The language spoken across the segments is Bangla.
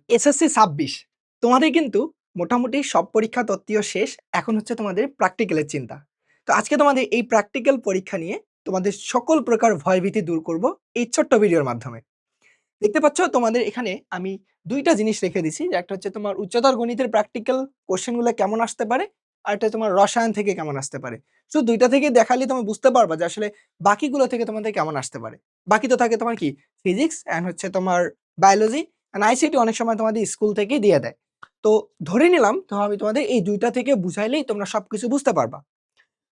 এসএসসি ২৬ তোমাদের কিন্তু মোটামুটি সব পরীক্ষা তত্ত্বীয় শেষ। এখন হচ্ছে তোমাদের প্র্যাকটিক্যালের চিন্তা। তো আজকে তোমাদের এই প্র্যাকটিক্যাল পরীক্ষা নিয়ে তোমাদের সকল প্রকার ভয়ভীতি দূর করব এই ছোট্ট ভিডিওর মাধ্যমে। দেখতে পাচ্ছ তোমাদের এখানে আমি ২ টা জিনিস রেখে দিছি। যে একটা হচ্ছে তোমার উচ্চতর গণিতের প্র্যাকটিক্যাল কোয়েশ্চেন গুলা কেমন আসতে পারে, আরেকটা তোমার রসায়ন থেকে কেমন আসতে পারে। সো ২ টা থেকে দেখালেই তুমি বুঝতে পারবা যে আসলে বাকিগুলো থেকে তোমাদের কেমন আসতে পারে। বাকি তো থাকে তোমার কি ফিজিক্স অ্যান্ড হচ্ছে তোমার বায়োলজি অ্যান্ড আইসিটি অনেক সময় তোমাদের স্কুল থেকেই দিয়ে দেয়। তো ধরে নিলাম তো আমি তোমাদের এই ২ টা থেকে বুঝাইলেই তোমরা সবকিছু বুঝতে পারবা।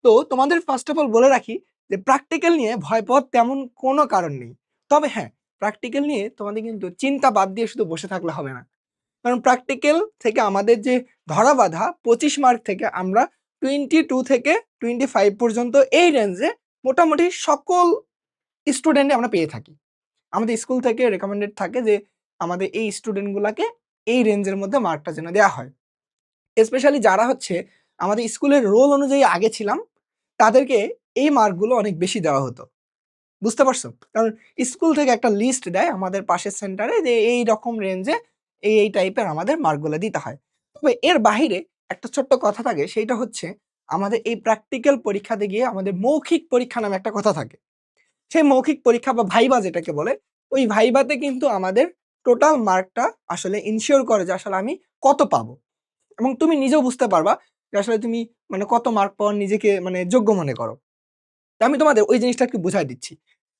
তো তোমাদের ফার্স্ট অফ অল বলে রাখি যে প্র্যাকটিক্যাল নিয়ে ভয় পাওয়ার তেমন কোনো কারণ নেই। তবে হ্যাঁ, প্র্যাকটিক্যাল নিয়ে তোমাদের কিন্তু চিন্তা বাদ দিয়ে শুধু বসে থাকলে হবে না। কারণ প্র্যাকটিক্যাল থেকে আমাদের যে ধরা বাঁধা ২৫ মার্ক থেকে আমরা 22 থেকে 25 পর্যন্ত এই রেঞ্জে মোটামুটি সকল স্টুডেন্টই আমরা পেয়ে থাকি। আমাদের স্কুল থেকে রেকমেন্ডেড থাকে যে আমাদের এই স্টুডেন্ট গুলাকে এই রেঞ্জের মধ্যে মার্কটা যেন দেয়া হয়। স্পেশালি যারা হচ্ছে আমাদের স্কুলের রোল অনুযায়ী আগে ছিলাম, তাদেরকে এই মার্কগুলো অনেক বেশি দেওয়া হতো। বুঝতে পারছো? কারণ স্কুল থেকে একটা লিস্ট দেয় আমাদের পাশের সেন্টারে যে এইরকম রেঞ্জে এই টাইপের আমাদের মার্কগুলা দিতে হয়। তবে এর বাহিরে একটা ছোট্ট কথা থাকে, সেইটা হচ্ছে আমাদের এই প্র্যাকটিক্যাল পরীক্ষাতে গিয়ে আমাদের মৌখিক পরীক্ষা নামে একটা কথা থাকে। সেই মৌখিক পরীক্ষা বা ভাইবা যেটাকে বলে, ওই ভাইভাতে কিন্তু আমাদের টোটাল মার্কটা আসলে ইনশিওর করে যে আসলে আমি কত পাবো। এবং তুমি নিজেও বুঝতে পারবা যে আসলে তুমি মানে কত মার্ক পাওয়ার নিজেকে মানে যোগ্য মনে করো। তো আমি তোমাদের ওই জিনিসটা একটু বুঝায় দিচ্ছি।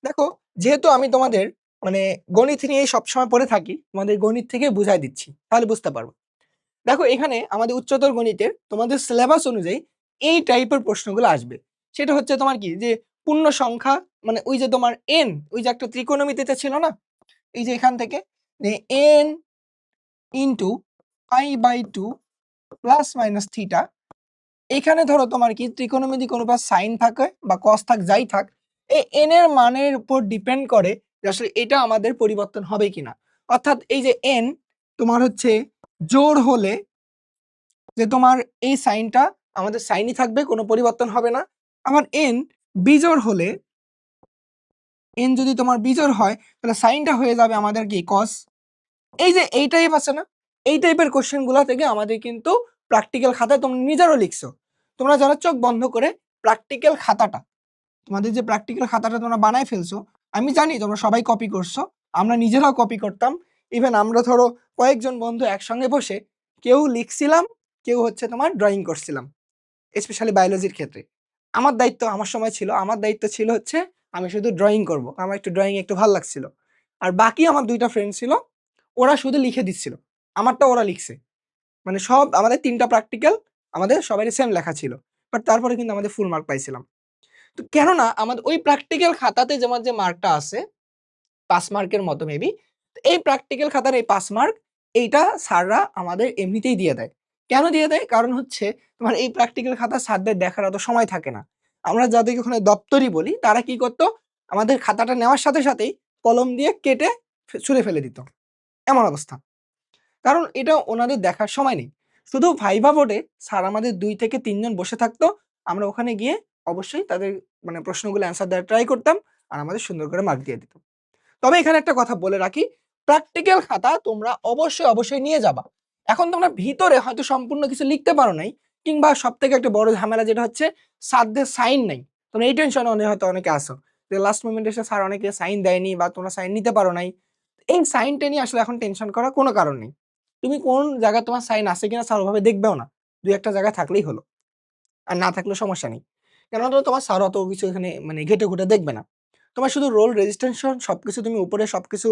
দেখো, যেহেতু আমি তোমাদের মানে গণিত নিয়েই সবসময় পড়ে থাকি, তোমাদের গণিত থেকে বুঝায় দিচ্ছি। তাহলে বুঝতে পারবো। দেখো এখানে আমাদের উচ্চতর গণিতের তোমাদের সিলেবাস অনুযায়ী এই টাইপের প্রশ্নগুলো আসবে। সেটা হচ্ছে তোমার কি যে পূর্ণ সংখ্যা, মানে ওই যে তোমার n, ওই যে একটা ত্রিকোণমিতিতে ছিল না? এই যে এখান থেকে যে n into π/2 plus minus theta. এখানে ধরো তোমার কি ত্রিকোণমিতিক অনুপাত সাইন থাকে বা কস থাক যাই থাক, এই n এর মানের উপর ডিপেন্ড করে যে আসলে এটা আমাদের পরিবর্তন হবে কিনা। অর্থাৎ এই যে n তোমার হচ্ছে জোড় হলে যে তোমার এই সাইনটা আমাদের সাইনই থাকবে, কোনো পরিবর্তন হবে না। আবার n বিজোড় হলে, n যদি তোমার বিজোড় হয় তাহলে সাইনটা হয়ে যাবে আমাদের কি কস। এই যে এই টাইপ আছে না, এই টাইপের কোশ্চেন গুলা থেকে আমাদের কিন্তু প্র্যাকটিক্যাল খাতায় তোমরা নিজেরও লিখছো। তোমরা যারা চোখ বন্ধ করে প্র্যাকটিক্যাল খাতাটা, তোমাদের যে প্র্যাকটিক্যাল খাতাটা তোমরা বানায় ফেলছো, আমি জানি তোমরা সবাই কপি করছো, আমরা নিজেরাও কপি করতাম। ইভেন আমরা ধরো কয়েকজন বন্ধু একসঙ্গে বসে কেউ লিখছিলাম, কেউ হচ্ছে তোমার ড্রয়িং করছিলাম। স্পেশালি বায়োলজির ক্ষেত্রে আমার দায়িত্ব, আমার সময় ছিল, আমার দায়িত্ব ছিল হচ্ছে আমি শুধু ড্রয়িং করব, আমার একটু ড্রয়িং একটু ভালো লাগছিল। আর বাকি আমার 2টা ফ্রেন্ড ছিল, ওরা শুধু লিখে দিচ্ছিল, আমারটা ওরা লিখছে। মানে সব আমাদের 3টা প্র্যাকটিক্যাল আমাদের সবারই সেম লেখা ছিল, বাট তারপরে কিন্তু আমাদের ফুল মার্ক পাইছিলাম। তো কেননা আমাদের ওই প্র্যাকটিক্যাল খাতাতে যেমন যে মার্কটা আছে 5 মার্কের মতো মেবি, এই প্র্যাকটিক্যাল খাতার এই 5 মার্ক এইটা স্যাররা আমাদের এমনিতেই দিয়ে দেয়। কেন দিয়ে দেয়? কারণ হচ্ছে তোমার এই প্র্যাকটিক্যাল খাতা স্যারদের দেখার অত সময় থাকে না। আমরা যাদেরকে ওখানে দপ্তরি বলি, তারা কি করত? আমাদের খাতাটা নেওয়ার সাথে সাথেই কলম দিয়ে কেটে ছুঁড়ে ফেলে দিত। এমন অবস্থা। কারণ এটা ওনাদের দেখার সময় নেই। শুধু ভাইভা বোর্ডে স্যার আমাদের ২ থেকে ৩ জন বসে থাকতো। আমরা ওখানে গিয়ে অবশ্যই তাদের মানে প্রশ্নগুলো অ্যান্সার দেওয়ার ট্রাই করতাম। আর আমাদের সুন্দর করে মার্ক দিয়ে দিত। তবে এখানে একটা কথা বলে রাখি, প্র্যাকটিক্যাল খাতা তোমরা অবশ্যই নিয়ে যাবা। এখন তোমরা ভিতরে হয়তো সম্পূর্ণ কিছু লিখতে পারো নাই, কিংবা সবথেকে একটা বড় ঝামেলা যেটা হচ্ছে স্যারদের সাইন নাই। তোমরা এই টেনশনে হয়তো অনেকে আসো যে লাস্ট মোমেন্টে এসে স্যার অনেকে সাইন দেয়নি বা তোমরা সাইন নিতে পারো নাই। এই সাইনটা নিয়ে আসলে এখন টেনশন করার কোনো কারণ নেই। তুমি কোন জায়গায় তোমার সাইন আছে কিনা স্যার ওভাবে দেখবেও না। ২-১ টা জায়গায় থাকলেই হলো। আর না থাকলেও সমস্যা নেই। কেননা তো তোমার স্যার অত কিছু এখানে মানে ঘেঁটে-ঘুটে দেখবে না। তোমার শুধু রোল রেজিস্ট্রেশন সবকিছু তুমি উপরে সবকিছু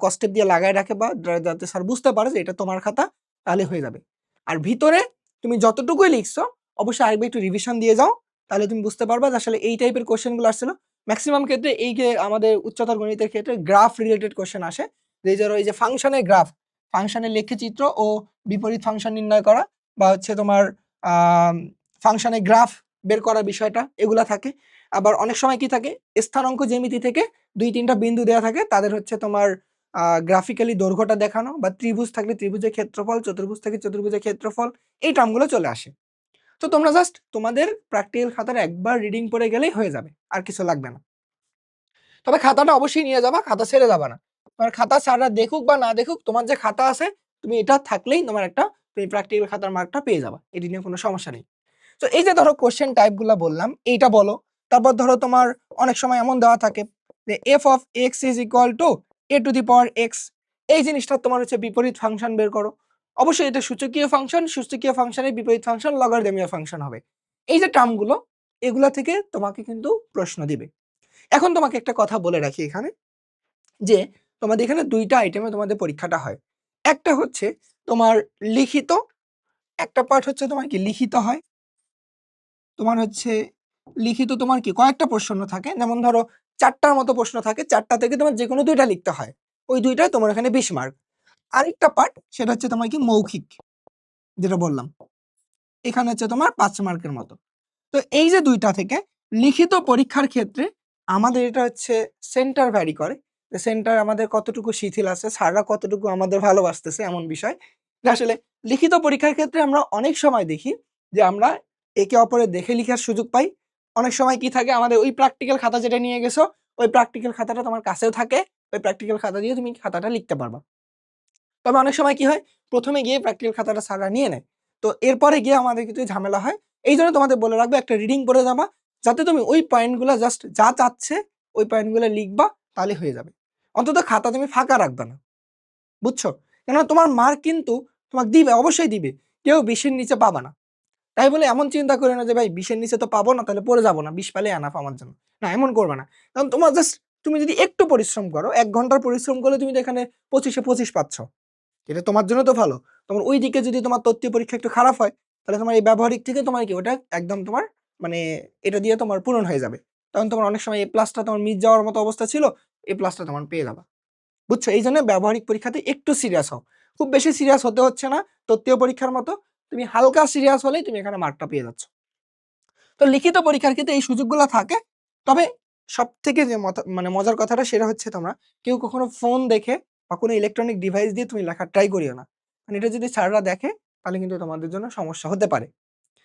কসটেপ দিয়ে লাগায় রাখে বা যাতে স্যার বুঝতে পারে যে এটা তোমার খাতা, তাহলে হয়ে যাবে। আর ভিতরে তুমি যতটুকুই লিখছো অবশ্যই আরেকবার একটু রিভিশন দিয়ে যাও। তাহলে তুমি বুঝতে পারবা যে আসলে এই টাইপের কোয়েশ্চেন গুলো আসছিল। মেক্সিমাম ক্ষেত্রে এই যে আমাদের উচ্চতর গণিতের ক্ষেত্রে গ্রাফ রিলেটেড কোয়েশ্চেন আসে। যে এই যে ফাংশনের গ্রাফ, ফাংশনের লেখচিত্র ও বিপরীত ফাংশন নির্ণয় করা, বা হচ্ছে তোমার আম ফাংশনের গ্রাফ বের করার বিষয়টা এগুলা থাকে। আবার অনেক সময় কি থাকে, স্থানাঙ্ক জ্যামিতি থেকে ২-৩ টা বিন্দু দেয়া থাকে, তাদের হচ্ছে তোমার গ্রাফিক্যালি দৈর্ঘ্যটা দেখানো, বা ত্রিভুজ থাকলে ত্রিভুজের ক্ষেত্রফল, চতুর্ভুজ থাকলে চতুর্ভুজের ক্ষেত্রফল, এই টার্মগুলো চলে আসে। তো তোমরা জাস্ট তোমাদের প্র্যাকটিক্যাল খাতার একবার রিডিং পড়ে গেলেই হয়ে যাবে, আর কিছু লাগবে না। তবে খাতাটা অবশ্যই নিয়ে যাবা, খাতা ছেড়ে যাবা না। তোমার খাতা স্যাররা দেখুক বা না দেখুক, তোমার যে খাতা আছে তুমি এটা থাকলেই তোমার একটা তুমি প্র্যাকটিক্যাল খাতার মার্কটা পেয়ে যাবা, এটি নিয়ে কোনো সমস্যা নেই। তো এই যে ধরো কোশ্চেন টাইপগুলো বললাম এইটা বলো, তারপর ধরো তোমার অনেক সময় এমন দেওয়া থাকে যে F of x is equal to A to the power x, এই জিনিসটা তোমার হচ্ছে বিপরীত ফাংশন বের করো। অবশ্যই এটা সূচকীয় ফাংশন, সূচকীয় ফাংশনের বিপরীত ফাংশন লগারিদমীয় ফাংশন হবে। এই যে টার্মগুলো এগুলা থেকে তোমাকে কিন্তু প্রশ্ন দিবে। এখন তোমাকে একটা কথা বলে রাখি এখানে যে তোমাদের এখানে দুইটা আইটেমে তোমাদের পরীক্ষাটা হয়। একটা হচ্ছে তোমার লিখিত, একটা পার্ট হচ্ছে তোমার কি লিখিত হয়, তোমার হচ্ছে লিখিত তোমার কি কয়েকটা প্রশ্ন থাকে, যেমন ধরো 4টার মতো প্রশ্ন থাকে, 4টা থেকে তোমার যে কোনো 2টা লিখতে হয়, ওই 2টায় তোমার এখানে 20 মার্ক। আরেকটা পার্ট সেটা হচ্ছে তোমার কি মৌখিক, যেটা বললাম এখানে হচ্ছে তোমার 5 মার্কের মতো। তো এই যে 2টা থেকে লিখিত পরীক্ষার ক্ষেত্রে আমাদের এটা হচ্ছে সেন্টার ভ্যারি করে, যে সেন্টার আমাদের কতটুকু শিথিল আছে, স্যাররা কতটুকু আমাদের ভালোবাসতেছে এমন বিষয়। যে আসলে লিখিত পরীক্ষার ক্ষেত্রে আমরা অনেক সময় দেখি যে আমরা একে অপরের দেখে লিখার সুযোগ পাই। অনেক সময় কি থাকে, আমাদের ওই প্র্যাকটিক্যাল খাতা যেটা নিয়ে গেছো ওই প্র্যাকটিক্যাল খাতাটা তোমার কাছেও থাকে, ওই প্র্যাকটিক্যাল খাতা দিয়ে তুমি খাতাটা লিখতে পারবা। তবে অনেক সময় কি হয়, প্রথমে গিয়ে প্র্যাকটিক্যাল খাতাটা স্যাররা নিয়ে নেয়, তো এরপরে গিয়ে আমাদের কিছু ঝামেলা হয়। এই জন্য তোমাদের বলে রাখবো একটা রিডিং করে যাবা, যাতে তুমি ওই পয়েন্টগুলো জাস্ট যা চাচ্ছে ওই পয়েন্টগুলো লিখবা, তাহলে হয়ে যাবে। অন্তত খাতা তুমি ফাঁকা রাখবে না, বুঝছো? কেননা তোমার মার্ক কিন্তু তোমাকে দিবে, অবশ্যই দিবে, কেউ 20-এর নিচে পাবা না। তাই বলে এমন চিন্তা করে না যে ভাই 20-এর নিচে তো পাবো না, তাহলে পড়ে যাবো না, 20 পেলে এনাফ আমার জন্য। না, এমন করবে না। কারণ তোমার জাস্ট তুমি যদি একটু পরিশ্রম করো, 1 ঘন্টার পরিশ্রম করলে তুমি তো এখানে 25-এ 25 পাচ্ছ, এটা তোমার জন্য তো ভালো। তোমার ওই দিকে যদি তোমার তত্ত্বীয় পরীক্ষা একটু খারাপ হয়, তাহলে তোমার এই ব্যবহারিক থেকে তোমার কি ওটা একদম তোমার মানে এটা দিয়ে তোমার পূরণ হয়ে যাবে। তখন তোমার অনেক সময় এ প্লাসটা তোমার মিস যাওয়ার মতো অবস্থা ছিল, এ প্লাসটা তোমার পেয়ে যাবা, বুঝছো? এই জন্য ব্যবহারিক পরীক্ষাতে একটু সিরিয়াস হও, খুব বেশি সিরিয়াস হতে হচ্ছে না তত্ত্বীয় পরীক্ষার মতো, তুমি হালকা সিরিয়াস হলেই তুমি এখানে মার্কটা পেয়ে যাচ্ছ। তো লিখিত পরীক্ষার ক্ষেত্রে এই সুযোগগুলো থাকে। তবে সব থেকে যে মানে মজার কথাটা সেটা হচ্ছে তোমরা কেউ কখনো ফোন দেখে বা কোনো ইলেকট্রনিক ডিভাইস দিয়ে তুমি লেখার ট্রাই করিও না, মানে এটা যদি স্যাররা দেখে তাহলে কিন্তু তোমাদের জন্য সমস্যা হতে পারে।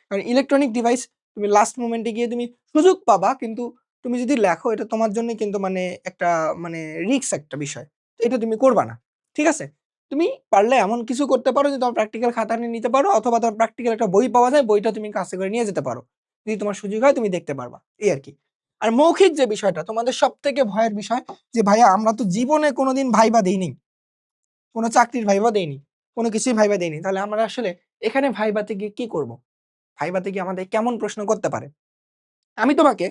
কারণ ইলেকট্রনিক ডিভাইস তুমি লাস্ট মোমেন্টে গিয়ে তুমি সুযোগ পাবা, কিন্তু তুমি যদি লেখো এটা তোমার জন্য কিন্তু মানে একটা মানে রিস্ক একটা বিষয়, তো এটা তুমি করবা না, ঠিক আছে? তুমি পারলে এমন কিছু করতে পারো যে তোমার প্র্যাকটিক্যাল খাতা নিয়ে নিতে পারো, অথবা তোমার প্র্যাকটিক্যাল একটা বই পাওয়া যায়, বইটা তুমি কাছে করে নিয়ে যেতে পারো, যদি তোমার সুযোগ হয় তুমি দেখতে পারবা, এই আর কি। আর মৌখিক যে বিষয়টা তোমাদের সব থেকে ভয়ের বিষয়, যে ভাইয়া আমরা তো জীবনে কোনোদিন ভাইবা দেইনি, কোনো চাকরির ভাইবা দেইনি, কোনো কিছুই ভাইবা দেইনি, তাহলে আমরা আসলে এখানে ভাইবাতে গিয়ে কি করব? ভাইবাতে গিয়ে আমাদের কেমন প্রশ্ন করতে পারে? আমি তোমাকে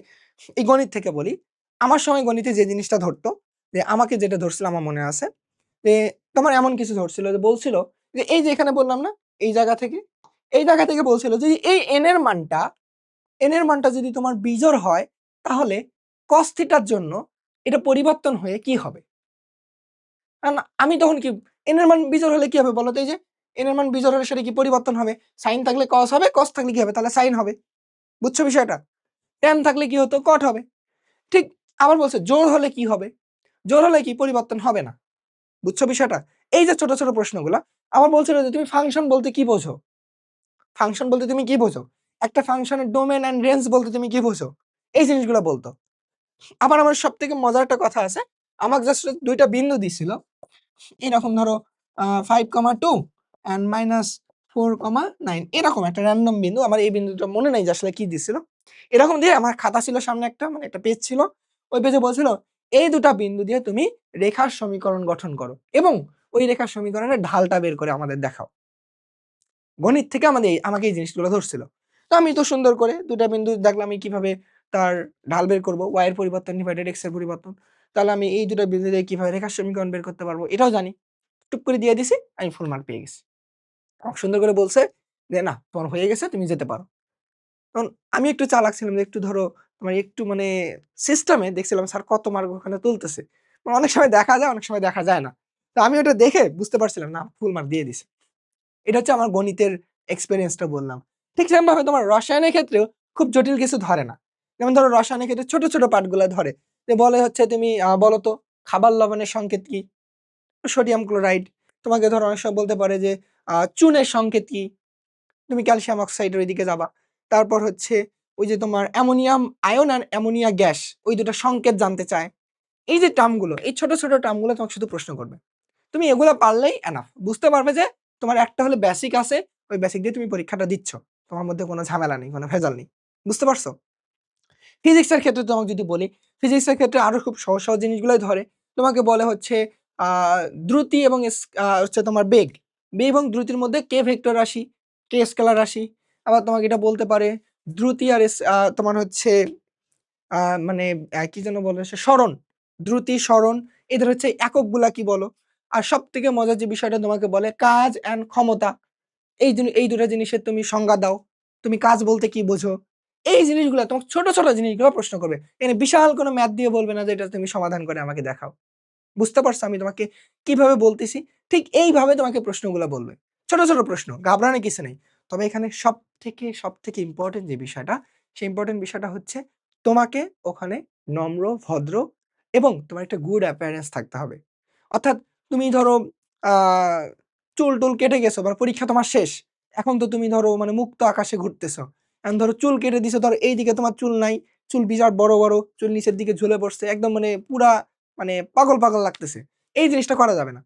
এই গণিত থেকে বলি, আমার সময় গণিতে যে জিনিসটা ধরতো, যে আমাকে যেটা ধরছিল আমার মনে আছে, যে তোমার এমন কিছু ধরছিল যে বলছিল যে এই যে এখানে বললাম না, এই জায়গা থেকে এই জায়গা থেকে বলছিল যে এই এন এর মানটা যদি তোমার বিজোড় হয়, তাহলে cos থিটার জন্য এটা পরিবর্তন হয়ে কি হবে? আমি তখন কি, এন এর মান বিজোড় হলে কি হবে বলো তো? এই যে এন এর মান বিজোড় হলে সেটা কি পরিবর্তন হবে? সাইন থাকলে cos হবে, cos থাকলে কি হবে? তাহলে সাইন হবে। বুঝছো বিষয়টা? ট্যান থাকলে কি হতো? কট হবে। ঠিক আবার বলছে জোড় হলে কি হবে? জোড় হলে কি পরিবর্তন হবে না। বুঝছো বিষয়টা? এই যে ছোট, ছোট প্রশ্নগুলা আবার বলছিল যে তুমি ফাংশন বলতে কি বোঝো? ফাংশন বলতে তুমি কি বোঝো? একটা ফাংশনের ডোমেইন এন্ড রেঞ্জ বলতে তুমি কি বোঝো? এই জিনিসগুলো বলতো। আবার আমার সবথেকে মজার একটা কথা আছে। আমাকে জাস্ট ২ টা বিন্দু দিছিল। এরকম ধরো 5,2 এন্ড -4,9 এরকম একটা র‍্যান্ডম বিন্দু। আমার এই বিন্দুটা মনে নাই যে আসলে কি দিছিল। এরকম দিয়ে আমার খাতা ছিল সামনে একটা, মানে একটা পেজ ছিল। ওই পেজে বলছিল এই ২ টা বিন্দু দিয়ে তুমি রেখার সমীকরণ গঠন করো এবং ওই রেখার সমীকরণের ঢালটা বের করে আমাদের দেখাও। গণিত থেকে আমাকে এই জিনিসগুলো ধরছিল। তো আমি তো সুন্দর করে ২ টা বিন্দু দেখলাম আমি কিভাবে তার ঢাল বের করব। y এর পরিবর্তন ডিভাইডেড x এর পরিবর্তন। তাহলে আমি এই ২ টা বিন্দু দিয়ে কিভাবে রেখার সমীকরণ বের করতে পারবো এটাও জানি। টুক করে দিয়ে দিছি, আমি ফুল মার্ক পেয়ে গেছি। আমাকে সুন্দর করে বলছে যে, "না, তোমার হয়ে গেছে, তুমি যেতে পারো।" তখন আমি একটু চালাক ছিলাম যে একটু ধরো তোমার একটু মানে সিস্টেমে দেখছিলাম স্যার কত মার্ক ওখানে তুলতেছে। মানে অনেক সময় দেখা যায়, অনেক সময় দেখা যায় না। তো আমি ওটা দেখে বুঝতে পারছিলাম না, ফুল মার্ক দিয়ে দিছে। এটা হচ্ছে আমার গণিতের এক্সপেরিয়েন্সটা বললাম। ঠিক সেমভাবে তোমার রসায়নের ক্ষেত্রেও খুব জটিল কিছু ধরে না। যেমন ধরো রসায়নের ক্ষেত্রে ছোট, ছোট পার্টগুলা ধরে। যে বলে হচ্ছে তুমি বলো তো খাবার লবণের সংকেত কি? Sodium chloride. তোমাকে ধরো অনেক সময় বলতে পারে যে চুনের সংকেত কি? তুমি ক্যালসিয়াম অক্সাইডের ওইদিকে যাবা। তারপর হচ্ছে ওই যে তোমার অ্যামোনিয়াম আয়ন আর অ্যামোনিয়া গ্যাস, ওই ২ টা সংকেত জানতে চায়। এই যে টার্মগুলো, এই ছোট, ছোট টার্মগুলো তোমাকে শুধু প্রশ্ন করবে। তুমি এগুলা পারলেই এনাফ। বুঝতে পারবে যে তোমার একটা হলে বেসিক আছে, ওই বেসিক দিয়ে তুমি পরীক্ষাটা দিচ্ছ। তোমার মধ্যে কোনো ঝামেলা নেই, কোনো ভেজাল নেই। বুঝতে পারছো? ফিজিক্সের ক্ষেত্রে তোমাকে যদি বলি, ফিজিক্সের ক্ষেত্রে আরো খুব সহজ, সহজ জিনিসগুলোই ধরে। তোমাকে বলে হচ্ছে আ দ্রুতি এবং হচ্ছে তোমার বেগ। বেগ এবং দ্রুতির মধ্যে কে ভেক্টর রাশি, কে স্কেলার রাশি। আবার তোমাকে এটা বলতে পারে দ্রুতি আর তোমার হচ্ছে আ মানে কি যেন বলে সে সরণ, দ্রুতি, সরণ এদের হচ্ছে এককগুলা কি বলো? আর সবথেকে মজার যে বিষয়টা তোমাকে বলে কাজ অ্যান্ড ক্ষমতা। এই ২ টা জিনিসের তুমি সংজ্ঞা দাও। তুমি কাজ বলতে কি বোঝো? এই জিনিসগুলা তোমাকে ছোট, ছোট জিনিসগুলো প্রশ্ন করবে। এখানে বিশাল কোনো ম্যাথ দিয়ে বলবে না যে এটা তুমি সমাধান করে আমাকে দেখাও। বুঝতে পারছো আমি তোমাকে কিভাবে বলতেছি? ঠিক এইভাবে তোমাকে প্রশ্নগুলা বলবে। ছোট, ছোট প্রশ্ন, ঘাবড়ানোর কিছু নেই। তবে এখানে সবথেকে ইম্পোর্টেন্ট যে বিষয়টা, সেই ইম্পোর্টেন্ট বিষয়টা হচ্ছে তোমাকে ওখানে নম্র, ভদ্র এবং তোমার একটা গুড অ্যাপিয়ারেন্স থাকতে হবে। অর্থাৎ তুমি ধরো আ চুল-টুল কেটে গেছো, মানে পরীক্ষা তোমার শেষ। এখন তো তুমি ধরো মানে মুক্ত আকাশে ঘুরতেছো। এখন ধরো চুল কেটে দিছো, ধরো এইদিকে তোমার চুল নাই, চুল বিরাট বড়, বড়, চুল নিচের দিকে ঝুলে পড়ছে। একদম মানে পুরা মানে পাগল, পাগল লাগতেছে। এই জিনিসটা করা যাবে না।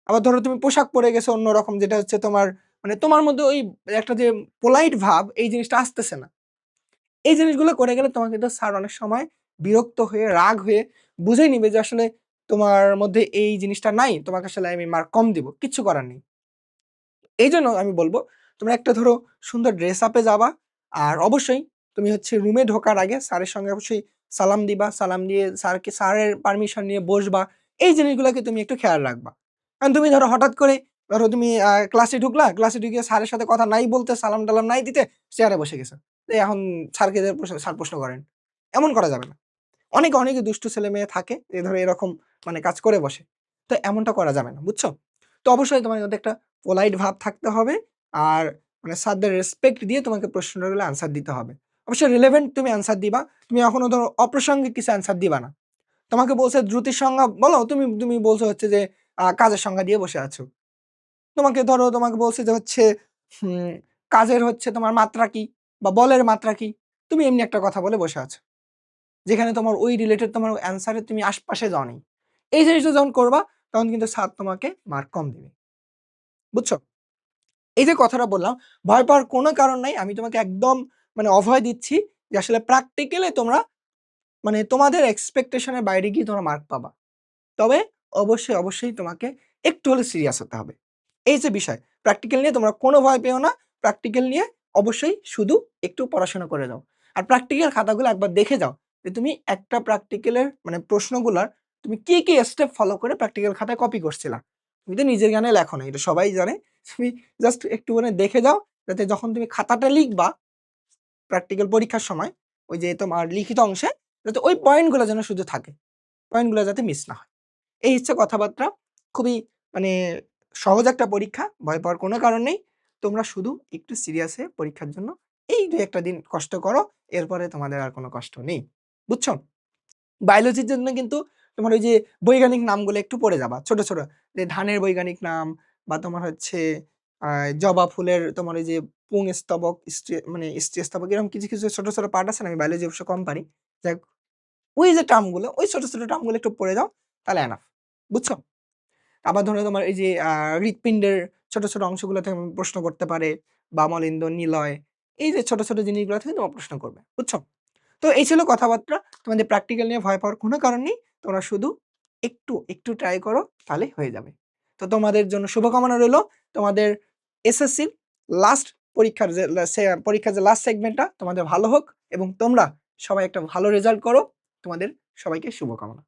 আবার ধরো তুমি পোশাক পরে গেছো অন্যরকম, যেটা হচ্ছে তোমার মানে তোমার মধ্যে ওই একটা যে পোলাইট ভাব, এই জিনিসটা আসতেছে না। এই জিনিসগুলো করে গেলে তোমাকে কিন্তু স্যার অনেক সময় বিরক্ত হয়ে, রাগ হয়ে বুঝেই নিবে যে আসলে তোমার মধ্যে এই জিনিসটা নাই। তোমাকে আসলে আমি মার্ক কম দিব। কিচ্ছু করার নেই। এইজন্য আমি বলব, তোমরা একটা ধরো সুন্দর ড্রেস আপে যাবা। আর অবশ্যই তুমি হচ্ছে রুমে ঢোকার আগে স্যারের সঙ্গে অবশ্যই সালাম দিবা। সালাম দিয়ে স্যারের পারমিশন নিয়ে বসবা। এই জিনিসগুলাকে তুমি একটু খেয়াল রাখবা। কারণ তুমি ধরো হঠাৎ করে ধরো তুমি ক্লাসে ঢুকলা, ক্লাসে ঢুকে স্যারের সাথে কথা নাই বলতে, সালাম-টালাম নাই দিতে চেয়ারে বসে গেছো। যে এখন স্যারকে যে স্যার প্রশ্ন করেন। এমন করা যাবে না। অনেকে দুষ্টু ছেলেমেয়ে থাকে যে ধরো এরকম মানে কাজ করে বসে। তো এমনটা করা যাবে না। বুঝছো? তো অবশ্যই তোমার মধ্যে একটা পোলাইট ভাব থাকতে হবে। আর মানে স্যারদের রেসপেক্ট দিয়ে তোমাকে প্রশ্নগুলো আনসার দিতে হবে। অবশ্যই রিলেভেন্ট তুমি আনসার দিবা। তুমি কখনো ধরো অপ্রাসঙ্গিক কিছু আনসার দিবা না। তোমাকে বলছে দ্রুতির সংজ্ঞা বলো, তুমি বলছো হচ্ছে যে কাজের সংজ্ঞা দিয়ে বসে আছো। তোমাকে বলছে যে হচ্ছে হুম, কাজের হচ্ছে তোমার মাত্রা কি? বা বলের মাত্রা কি? তুমি এমনি একটা কথা বলে বসে আছো। যেখানে তোমার ওই রিলেটেড তোমার অ্যান্সারে তুমি আশপাশে যাওনি। এই জিনিসটা যখন করবা, তখন কিন্তু স্যার তোমাকে মার্ক কম দিবে। বুঝছো? এই যে কথাটা বললাম, ভয় পাওয়ার কোনো কারণ নাই। আমি তোমাকে একদম মানে অভয় দিচ্ছি যে আসলে প্র্যাকটিক্যালি তোমরা মানে তোমাদের এক্সপেকটেশন এর বাইরে গিয়ে তোমরা মার্ক পাবা। তবে অবশ্যই তোমাকে একটু হলে সিরিয়াস হতে হবে। এই যে বিষয়, প্র্যাকটিক্যাল নিয়ে তোমরা কোনো ভয় পেও না। প্র্যাকটিক্যাল নিয়ে অবশ্যই শুধু একটু পড়াশোনা করে যাও। আর প্র্যাকটিক্যাল খাতাগুলো একবার দেখে যাও যে তুমি একটা প্র্যাকটিক্যালের মানে প্রশ্নগুলার তুমি কি স্টেপ ফলো করে প্র্যাকটিক্যাল খাতায় কপি করছিলা। তুমি তো নিজের জ্ঞানে লেখো না, এটা সবাই জানে। তুমি জাস্ট একটুখানি দেখে যাও, যাতে যখন তুমি খাতাটা লিখবা প্র্যাকটিক্যাল পরীক্ষার সময়, ওই যে তোমার লিখিত অংশে, যাতে ওই পয়েন্টগুলা যেন শুধু থাকে। পয়েন্টগুলা যাতে মিস না হয়। এই হচ্ছে কথাবার্তা। খুবই মানে সহজ একটা পরীক্ষা। ভয় পাওয়ার কোনো কারণ নেই। তোমরা শুধু একটু সিরিয়াস হয়ে পরীক্ষার জন্য এই ২-১ টা দিন কষ্ট করো। এরপরে তোমাদের আর কোনো কষ্ট নেই। বুঝছো? বায়োলজির জন্য কিন্তু তোমার ওই যে বৈজ্ঞানিক নামগুলো একটু পড়ে যাবা। ছোট, যে ধানের বৈজ্ঞানিক নাম বা তোমার হচ্ছে আ জবা ফুলের তোমার ওই যে পুংস্তবক, মানে স্ত্রীস্তবক, এরকম কিছু ছোট পার্ট আছে না? আমি বায়োলজি অবশ্য কম পারি। যাই হোক, ওই যে টার্মগুলো, ওই ছোট টার্মগুলো একটু পড়ে যাও, তাহলে এনাফ। বুঝছো? আবার ধরো তোমার এই যে হৃৎপিণ্ডের ছোট অংশগুলো থেকে প্রশ্ন করতে পারে, বামলিন্দ, নিলয়। এই যে ছোট জিনিসগুলো থেকে তোমার প্রশ্ন করবে। বুঝছো? তো এই ছিল কথাবার্তা। তোমাদের প্র্যাকটিক্যাল নিয়ে ভয় পাওয়ার কোনো কারণ নেই। তোমরা শুধু একটু ট্রাই করো, তাহলেই হয়ে যাবে। তো তোমাদের জন্য শুভকামনা রইলো। তোমাদের এসএসসির লাস্ট পরীক্ষার যে লাস্ট সেগমেন্টটা তোমাদের ভালো হোক এবং তোমরা সবাই একটা ভালো রেজাল্ট করো। তোমাদের সবাইকে শুভকামনা।